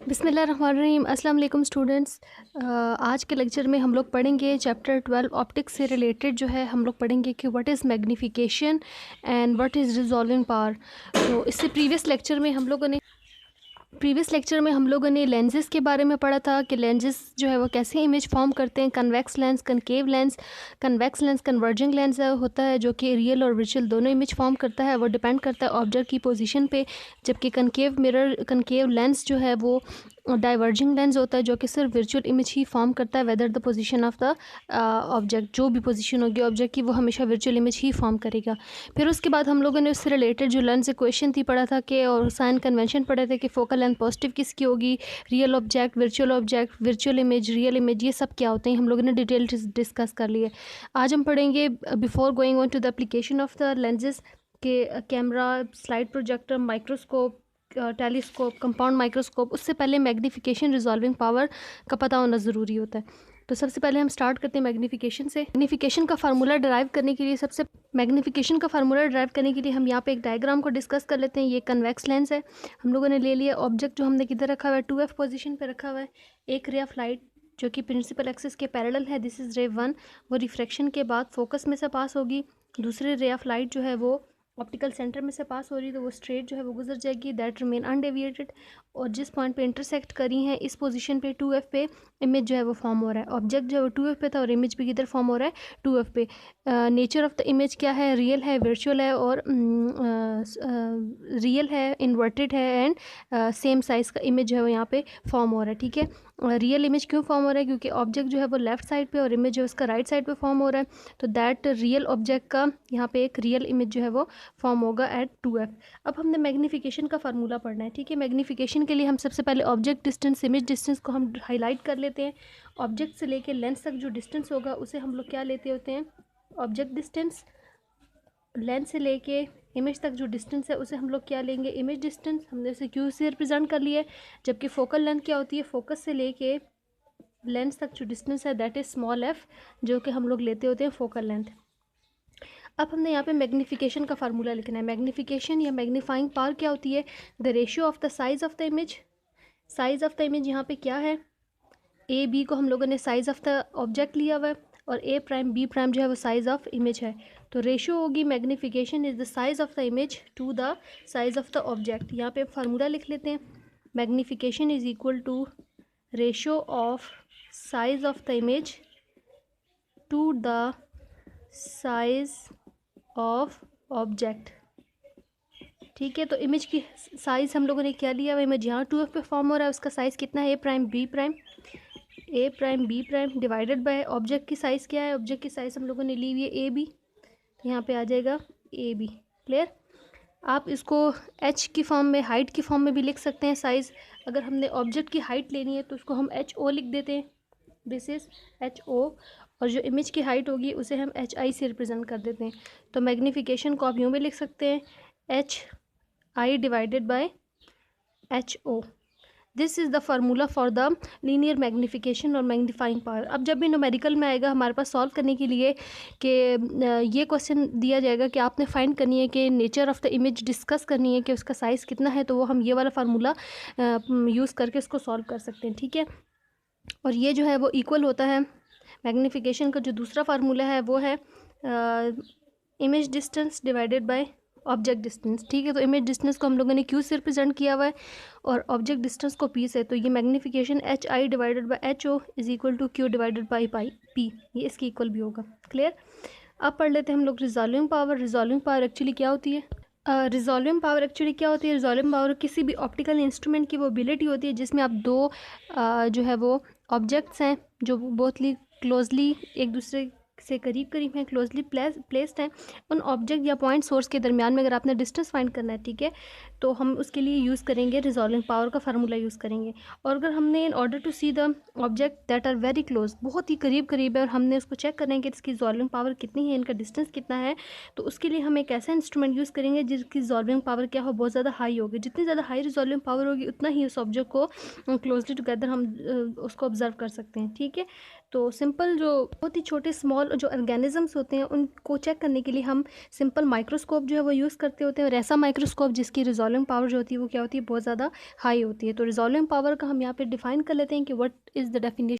बिस्मिल्लाहिर्रहमानिर्रहीम। अस्सलाम वालेकुम स्टूडेंट्स। आज के लेक्चर में हम लोग पढ़ेंगे चैप्टर 12 ऑप्टिक्स से रिलेटेड जो है हम लोग पढ़ेंगे कि what is magnification and what is resolving power. तो इससे प्रीवियस लेक्चर में हम लोगों ने लेंसेज के बारे में पढ़ा था कि लेंसेज जो है वो कैसे इमेज फॉर्म करते हैं। Convex lens, concave lens, convex lens converging lens होता है जो कि रियल और वर्चुअल दोनों इमेज फॉर्म करता है। वो डिपेंड करता है ऑब्जेक्ट की पोजीशन पे। जबकि कनकेव लेंस जो है वो डाइवर्जिंग लेंस होता है जो कि सिर्फ वर्चुअल इमेज ही फॉर्म करता है। Whether the position of the object, जो भी पोजीशन होगी ऑब्जेक्ट की वो हमेशा वर्चुअल इमेज ही फॉर्म करेगा। फिर उसके बाद हम लोगों ने उससे रिलेटेड जो लेंस इक्वेशन थी पढ़ा था कि, और साइन कन्वेंशन पढ़े थे कि फोकल लेंथ पॉजिटिव किसकी होगी, real object, virtual image, real image, ये सब क्या होते हैं हम लोगों ने डिटेल डिस्कस कर लिए। आज हम पढ़ेंगे before going on to the application of the lenses के camera, slide projector, microscope, telescope, compound microscope. उससे पहले मैग्नीफिकेशन, रिजॉल्विंग पावर का पता होना ज़रूरी होता है। तो सबसे पहले हम स्टार्ट करते हैं मैग्नीफिकेशन से। मैग्नीफिकेशन का फार्मूला ड्राइव करने के लिए हम यहाँ पे एक डायग्राम को डिस्कस कर लेते हैं। ये कन्वेक्स लेंस है, हम लोगों ने ले लिया। ऑब्जेक्ट जो हमने किधर रखा हुआ है, 2F पोजीशन पे रखा हुआ है। एक रे ऑफ लाइट जो कि प्रिंसिपल एक्सिस के पैरेलल है, दिस इज़ रे 1, वो रिफ्रैक्शन के बाद फोकस में से पास होगी। दूसरी रे ऑफ लाइट जो है वो ऑप्टिकल सेंटर में से पास हो रही है, तो वो स्ट्रेट जो है वो गुजर जाएगी, दैट रिमेन अनडेविएटेड। और जिस पॉइंट पे इंटरसेक्ट करी है इस पोजीशन पे 2F पे इमेज जो है वो फॉर्म हो रहा है। ऑब्जेक्ट जो है वो 2F पे था और इमेज भी किधर फॉर्म हो रहा है, 2F पे। नेचर ऑफ द इमेज क्या है, रियल है, वर्चुअल है, और रियल है, इन्वर्टेड है, एंड सेम साइज़ का इमेज जो है वो यहाँ पे फॉर्म हो रहा है। ठीक है, रियल इमेज क्यों फॉर्म हो रहा है, क्योंकि ऑब्जेक्ट जो है वो लेफ्ट साइड पे और इमेज जो है उसका राइट साइड पे फॉर्म हो रहा है। तो दैट रियल ऑब्जेक्ट का यहाँ पे एक रियल इमेज जो है वो फॉर्म होगा एट 2F। अब हमने मैग्नीफिकेशन का फार्मूला पढ़ना है। ठीक है, मैग्नीफिकेशन के लिए हम सबसे पहले ऑब्जेक्ट डिस्टेंस, इमेज डिस्टेंस को हम हाईलाइट कर लेते हैं। ऑब्जेक्ट से लेके लेंस तक जो डिस्टेंस होगा उसे हम लोग क्या लेते होते हैं, ऑब्जेक्ट डिस्टेंस। लेंस से लेके इमेज तक जो डिस्टेंस है उसे हम लोग क्या लेंगे, इमेज डिस्टेंस। हमने उसे क्यू से रिप्रेजेंट कर लिया है। जबकि फोकल लेंथ क्या होती है, फोकस से लेके लेंस तक जो डिस्टेंस है दैट इज़ स्मॉल f, जो कि हम लोग लेते होते हैं फोकल लेंथ। अब हमने यहाँ पे मैग्नीफिकेशन का फार्मूला लिखना है। मैग्नीफिकेशन या मैग्नीफाइंग पावर क्या होती है, the ratio of the size of the image. Size of the image यहाँ पे क्या है, ए बी को हम लोगों ने साइज़ ऑफ द ऑब्जेक्ट लिया हुआ है, और ए प्राइम बी प्राइम जो है वो साइज़ ऑफ इमेज है। तो रेशियो होगी, magnification is the size of the image to the size of the object. यहाँ पे फार्मूला लिख लेते हैं, magnification is equal to ratio of size of the image to the size of object. ठीक है, तो इमेज की साइज़ हम लोगों ने क्या लिया हुआ, इमेज यहाँ 2F पे फॉर्म हो रहा है, उसका साइज़ कितना है, A prime B prime divided by object की साइज़ क्या है, ऑब्जेक्ट की साइज़ हम लोगों ने ली हुई है ए बी, तो यहाँ पे आ जाएगा ए बी। क्लियर। आप इसको h की फॉर्म में, हाइट की फॉर्म में भी लिख सकते हैं साइज़। अगर हमने ऑब्जेक्ट की हाइट लेनी है तो उसको हम HO लिख देते हैं, दिस इज़ HO। और जो इमेज की हाइट होगी उसे हम HI से रिप्रेजेंट कर देते हैं। तो मैग्नीफिकेशन को आप यूँ भी लिख सकते हैं, HI divided by HO। This is the formula for the linear magnification और मैग्नीफाइंग पावर। अब जब भी न्यूमेरिकल में आएगा हमारे पास सॉल्व करने के लिए कि ये क्वेश्चन दिया जाएगा कि आपने फाइंड करनी है कि nature of the image discuss करनी है कि उसका साइज़ कितना है, तो वो हम ये वाला फार्मूला यूज़ करके इसको सॉल्व कर सकते हैं। ठीक है, और ये जो है वो इक्वल होता है मैग्नीफिकेशन का जो दूसरा फार्मूला है वो है image distance divided by object distance. ठीक है, तो इमेज डिस्टेंस को हम लोगों ने क्यू से रिप्रेजेंट किया हुआ है और ऑब्जेक्ट डिस्टेंस को पी से। तो ये magnification HI divided by HO is equal to Q divided by P, ये इसकी इक्वल भी होगा। क्लियर। अब पढ़ लेते हैं हम लोग resolving power. Resolving power actually क्या होती है, रिजॉल्विंग पावर किसी भी ऑप्टिकल इंस्ट्रूमेंट की वो एबिलिटी होती है जिसमें आप दो जो है वो ऑब्जेक्ट्स हैं जो बहुत ही क्लोजली एक दूसरे से करीब हैं, क्लोजली प्लेस्ड हैं। उन ऑब्जेक्ट या पॉइंट सोर्स के दरमियान में अगर आपने डिस्टेंस फाइंड करना है, ठीक है, तो हम उसके लिए यूज़ करेंगे रिजॉल्विंग पावर का फार्मूला यूज़ करेंगे। और अगर हमने in order to see the object that are very close, बहुत ही करीब है, और हमने उसको चेक करना है कि इसकी रिजॉल्विंग पावर कितनी है, इनका डिस्टेंस कितना है, तो उसके लिए हम एक ऐसा इंस्ट्रूमेंट यूज़ करेंगे जिसकी रिजॉल्विंग पावर क्या हो, बहुत ज़्यादा हाई होगी। जितनी ज़्यादा हाई रिजॉल्विंग पावर होगी उतना ही उस ऑब्जेक्ट को क्लोजली टुगेदर हम उसको ऑब्जर्व कर सकते हैं। ठीक है, तो सिंपल जो बहुत ही छोटे स्मॉल जो ऑर्गेनिजम्स होते हैं उनको चेक करने के लिए हम सिंपल माइक्रोस्कोप जो है वो यूज़ करते होते हैं, और ऐसा माइक्रोस्कोप जिसकी रिजॉल्विंग रिजॉल्विंग पावर जो होती है वो क्या होती है, बहुत ज़्यादा हाई होती है। तो रिजॉल्विंग पावर का हम यहाँ पे डिफाइन कर लेते हैं कि व्हाट इज़ द डेफिनेशन